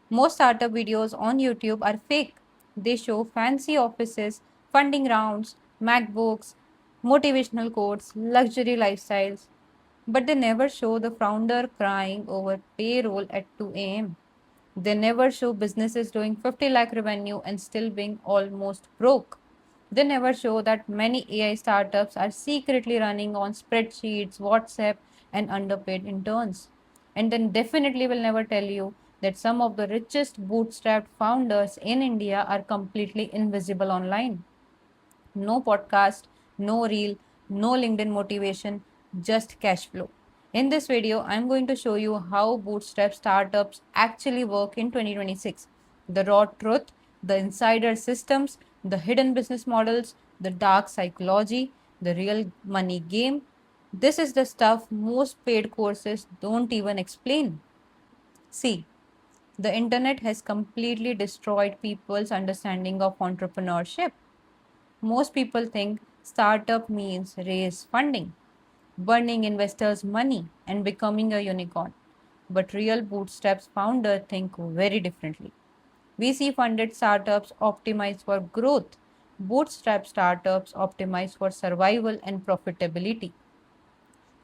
Most startup videos on YouTube are fake. They show fancy offices, funding rounds, MacBooks, motivational quotes, luxury lifestyles, but they never show the founder crying over payroll at 2 a.m. They never show businesses doing 50 lakh revenue and still being almost broke. They never show that many AI startups are secretly running on spreadsheets, WhatsApp, and underpaid interns. And then definitely will never tell you that some of the richest bootstrapped founders in India are completely invisible online. No podcast, no reel, no LinkedIn motivation, just cash flow. In this video, I'm going to show you how bootstrap startups actually work in 2026. The raw truth, the insider systems, the hidden business models, the dark psychology, the real money game. This is the stuff most paid courses don't even explain. See, the internet has completely destroyed people's understanding of entrepreneurship. Most people think startup means raise funding, burning investors' money, and becoming a unicorn. But real bootstraps founders think very differently. VC funded startups optimize for growth. Bootstrap startups optimize for survival and profitability.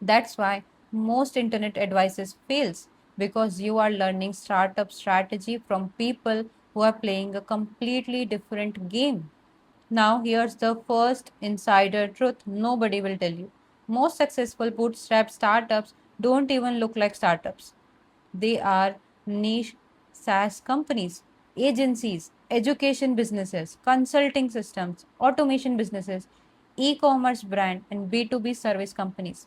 That's why most internet advices fails because you are learning startup strategy from people who are playing a completely different game. Now, here's the first insider truth nobody will tell you. Most successful bootstrap startups don't even look like startups. They are niche SaaS companies, agencies, education businesses, consulting systems, automation businesses, e commerce brand, and B2B service companies.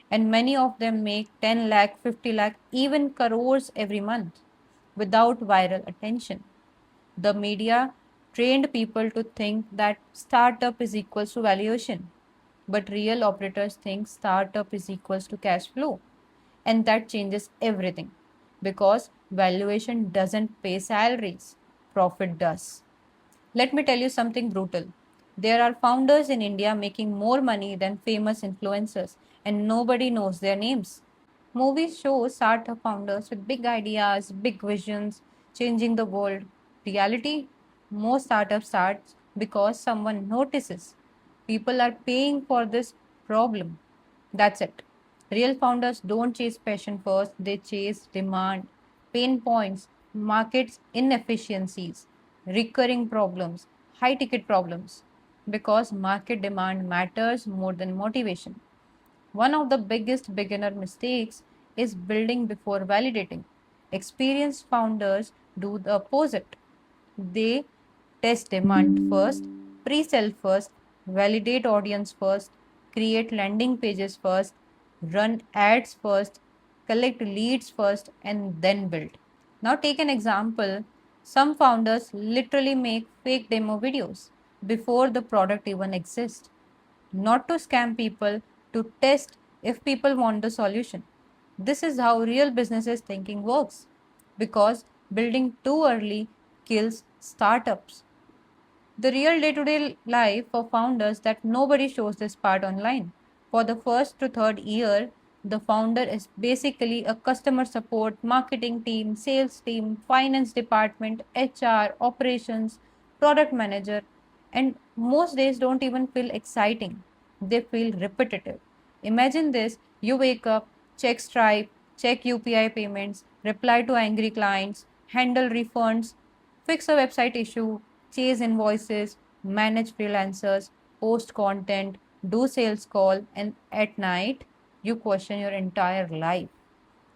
And many of them make 10 lakh, 50 lakh, even crores every month without viral attention. The media trained people to think that startup is equals to valuation, but real operators think startup is equals to cash flow. And that changes everything because valuation doesn't pay salaries, profit does. Let me tell you something brutal. There are founders in India making more money than famous influencers, and nobody knows their names. Movies show startup founders with big ideas, big visions, changing the world. Reality, most startups start because someone notices. People are paying for this problem. That's it. Real founders don't chase passion first, they chase demand, pain points, markets inefficiencies, recurring problems, high ticket problems. Because market demand matters more than motivation. One of the biggest beginner mistakes is building before validating. Experienced founders do the opposite. They test demand first, pre sell first, validate audience first, create landing pages first, run ads first, collect leads first, and then build. Now, take an example. Some founders literally make fake demo videos before the product even exists, not to scam people, to test if people want the solution. This is how real businesses thinking works because building too early kills startups. The real day to day life of founders that nobody shows this part online. For the first to third year, the founder is basically a customer support, marketing team, sales team, finance department, HR, operations, product manager, and most days don't even feel exciting. They feel repetitive. Imagine this, you wake up, check Stripe, check UPI payments, reply to angry clients, handle refunds, fix a website issue, chase invoices, manage freelancers, post content, do sales call, and at night you question your entire life.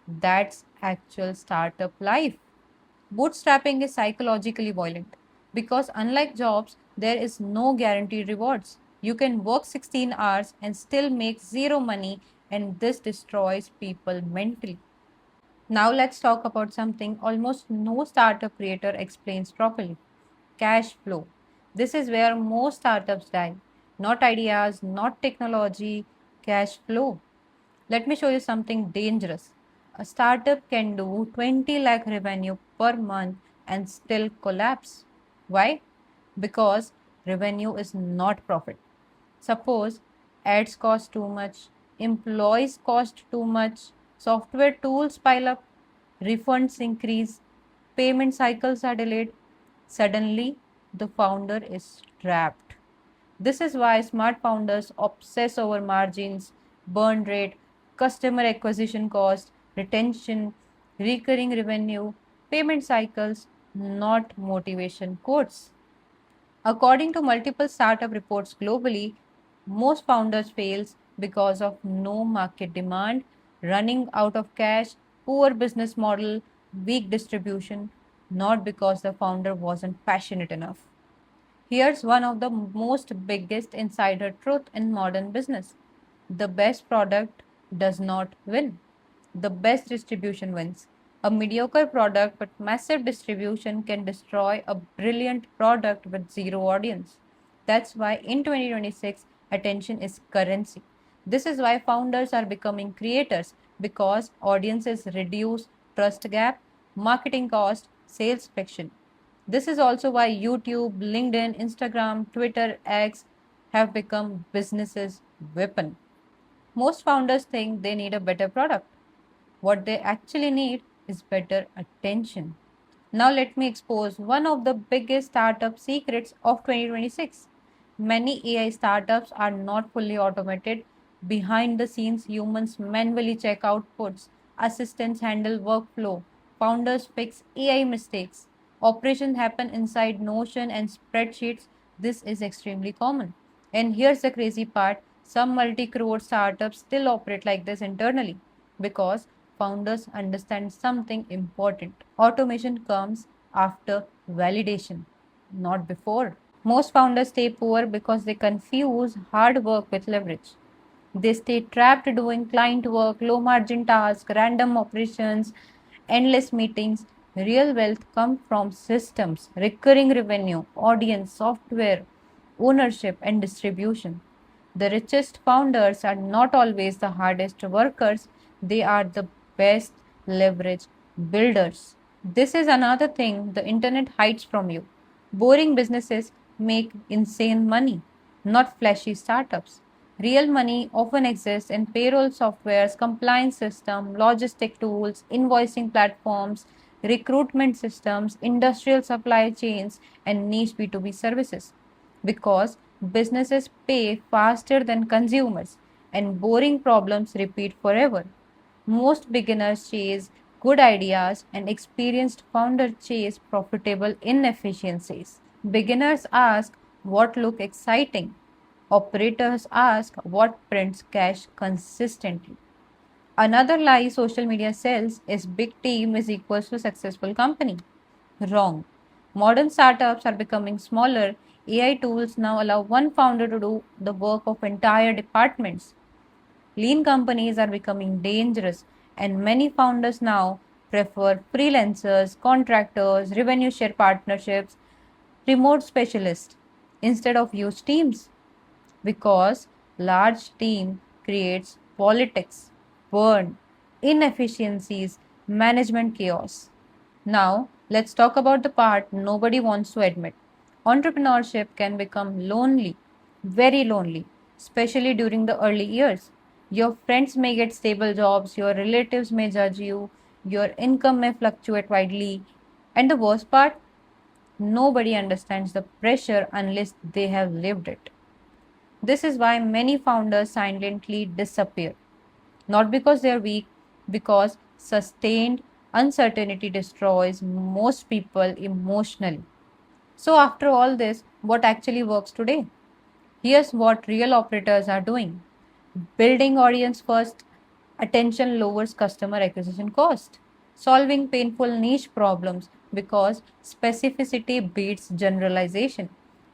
That's actual startup life. Bootstrapping is psychologically violent because, unlike jobs, there is no guaranteed rewards. You can work 16 hours and still make zero money, and this destroys people mentally. Now, let's talk about something almost no startup creator explains properly: cash flow. This is where most startups die. Not ideas, not technology, cash flow. Let me show you something dangerous. A startup can do 20 lakh revenue per month and still collapse. Why? Because revenue is not profit. Suppose ads cost too much, employees cost too much, software tools pile up, refunds increase, payment cycles are delayed, suddenly the founder is trapped. This is why smart founders obsess over margins, burn rate, customer acquisition cost, retention, recurring revenue, payment cycles, not motivation quotes. According to multiple startup reports globally, most founders fails because of no market demand, running out of cash, poor business model, weak distribution, not because the founder wasn't passionate enough. Here's one of the most biggest insider truth in modern business. The best product does not win. The best distribution wins. A mediocre product but massive distribution can destroy a brilliant product with zero audience. That's why in 2026, attention is currency. This is why founders are becoming creators because audiences reduce trust gap, marketing cost, sales friction. This is also why YouTube, LinkedIn, Instagram, Twitter, X have become businesses' weapon. Most founders think they need a better product. What they actually need is better attention. Now, let me expose one of the biggest startup secrets of 2026. Many AI startups are not fully automated. Behind the scenes, humans manually check outputs, assistants handle workflow, founders fix AI mistakes, operations happen inside Notion and spreadsheets. This is extremely common. And here's the crazy part, some multi crore startups still operate like this internally because founders understand something important. Automation comes after validation, not before. Most founders stay poor because they confuse hard work with leverage. They stay trapped doing client work, low margin tasks, random operations, endless meetings. Real wealth comes from systems, recurring revenue, audience, software, ownership, and distribution. The richest founders are not always the hardest workers, they are the best leverage builders. This is another thing the internet hides from you. Boring businesses make insane money, not flashy startups. Real money often exists in payroll softwares, compliance system, logistic tools, invoicing platforms, recruitment systems, industrial supply chains, and niche B2B services. Because businesses pay faster than consumers and boring problems repeat forever. Most beginners chase good ideas and experienced founders chase profitable inefficiencies. Beginners ask what look exciting. Operators ask what prints cash consistently. Another lie social media sells is big team is equals to successful company. Wrong. Modern startups are becoming smaller. AI tools now allow one founder to do the work of entire departments. Lean companies are becoming dangerous, and many founders now prefer freelancers, contractors, revenue share partnerships, remote specialists instead of huge teams because large team creates politics, burn, inefficiencies, management chaos. Now, let's talk about the part nobody wants to admit. Entrepreneurship can become lonely, very lonely, especially during the early years. Your friends may get stable jobs, your relatives may judge you, your income may fluctuate widely, and the worst part, nobody understands the pressure unless they have lived it. This is why many founders silently disappear. Not because they are weak, because sustained uncertainty destroys most people emotionally. So, after all this, what actually works today? Here's what real operators are doing: building audience first, attention lowers customer acquisition cost, solving painful niche problems because specificity beats generalization,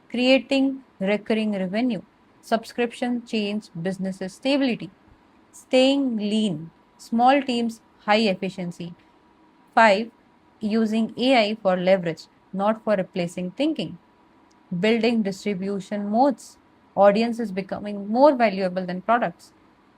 creating recurring revenue, subscription change businesses stability, staying lean, small teams high efficiency. 5. Using AI for leverage, not for replacing thinking. Building distribution modes. Audience is becoming more valuable than products.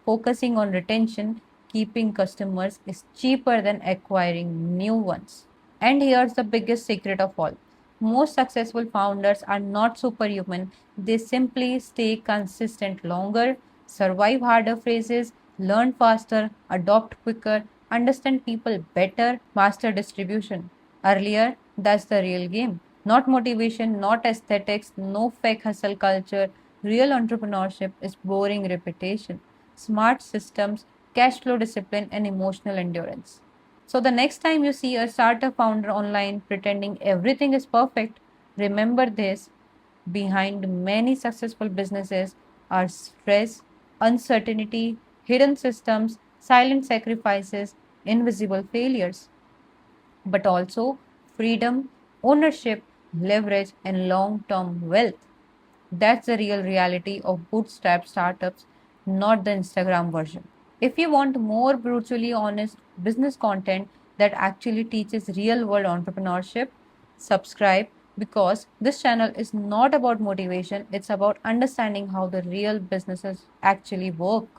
Focusing on retention, keeping customers is cheaper than acquiring new ones. And here's the biggest secret of all. Most successful founders are not superhuman. They simply stay consistent longer, survive harder phases, learn faster, adopt quicker, understand people better, master distribution. Earlier, that's the real game. Not motivation, not aesthetics, no fake hustle culture. Real entrepreneurship is boring repetition, smart systems, cash flow discipline, and emotional endurance. So, the next time you see a startup founder online pretending everything is perfect, remember this: behind many successful businesses are stress, uncertainty, hidden systems, silent sacrifices, invisible failures, but also freedom, ownership, leverage, and long term wealth. That's the real reality of bootstrap startups, not the Instagram version. If you want more brutally honest business content that actually teaches real world entrepreneurship, subscribe, because this channel is not about motivation, it's about understanding how the real businesses actually work.